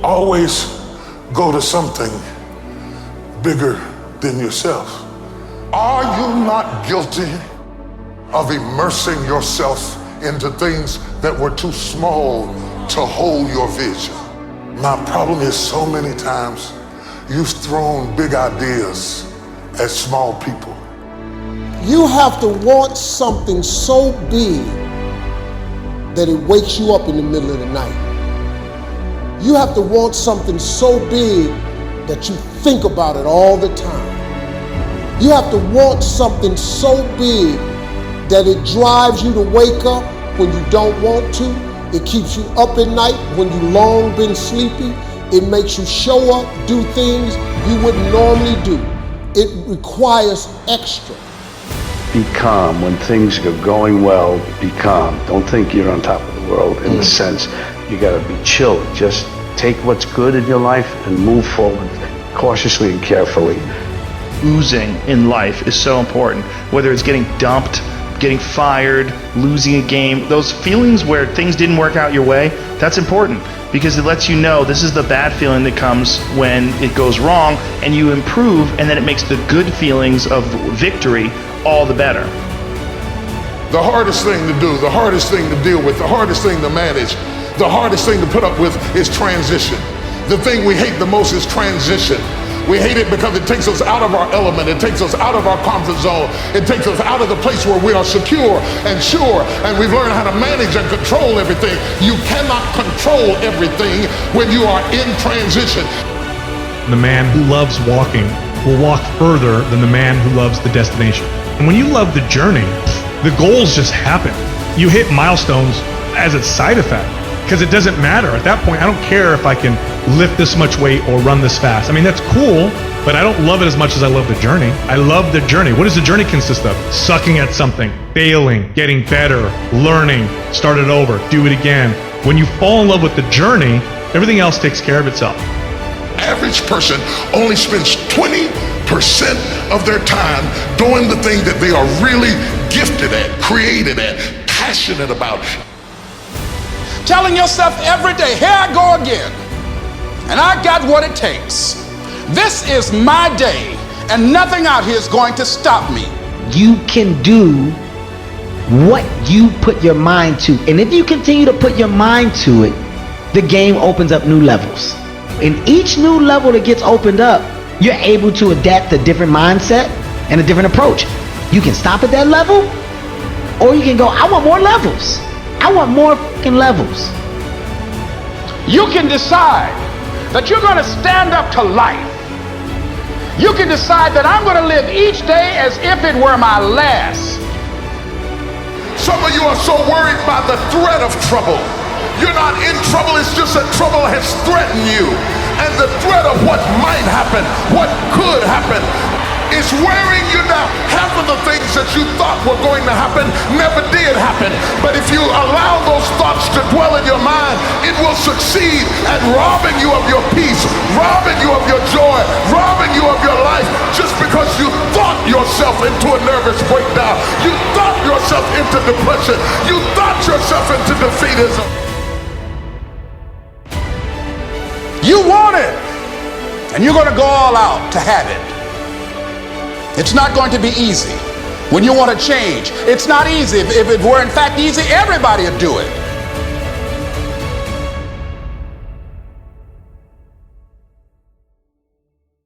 Always go to something bigger than yourself. Are you not guilty of immersing yourself into things that were too small to hold your vision? My problem is so many times you've thrown big ideas at small people. You have to want something so big that it wakes you up in the middle of the night. You have to want something so big that you think about it all the time. You have to want something so big that it drives you to wake up when you don't want to. It keeps you up at night when you long been sleepy. It makes you show up, do things you wouldn't normally do. It requires extra. Be calm when things are going well. Be calm. Don't think you're on top of the world in the sense you got to be chill. Just take what's good in your life and move forward cautiously and carefully. Oozing in life is so important. Whether it's getting dumped, getting fired, losing a game, those feelings where things didn't work out your way, that's important because it lets you know this is the bad feeling that comes when it goes wrong, and you improve, and then it makes the good feelings of victory all the better. The hardest thing to do, the hardest thing to deal with, the hardest thing to manage, the hardest thing to put up with is transition. The thing we hate the most is transition. We hate it because it takes us out of our element. It takes us out of our comfort zone. It takes us out of the place where we are secure and sure, and we've learned how to manage and control everything. You cannot control everything when you are in transition. The man who loves walking will walk further than the man who loves the destination. And when you love the journey, the goals just happen. You hit milestones as a side effect because it doesn't matter. At that point, I don't care if I can lift this much weight or run this fast. I mean, that's cool, but I don't love it as much as I love the journey. I love the journey. What does the journey consist of? Sucking at something, failing, getting better, learning, start it over, do it again. When you fall in love with the journey, everything else takes care of itself. Average person only spends 20% of their time doing the thing that they are really gifted at, created at, passionate about. Telling yourself every day, here I go again, and I got what it takes. This is my day, and nothing out here is going to stop me. You can do what you put your mind to, and if you continue to put your mind to it, the game opens up new levels. In each new level that gets opened up, you're able to adapt a different mindset and a different approach. You can stop at that level, or you can go, I want more levels. I want more fucking levels. You can decide that you're going to stand up to life. You can decide that I'm going to live each day as if it were my last. Some of you are so worried by the threat of trouble. You're not in trouble, it's just that trouble has threatened you. And the threat of what might happen, what could happen, is wearing you down. Half of the things that you thought were going to happen never did happen. But if you allow those thoughts to dwell in your mind, it will succeed at robbing you of your peace, robbing you of your joy, robbing you of your life, just because you thought yourself into a nervous breakdown. You thought yourself into depression. You thought yourself into defeatism. You want it, and you're going to go all out to have it. It's not going to be easy. When you want to change, it's not easy. If it were in fact easy, everybody would do it.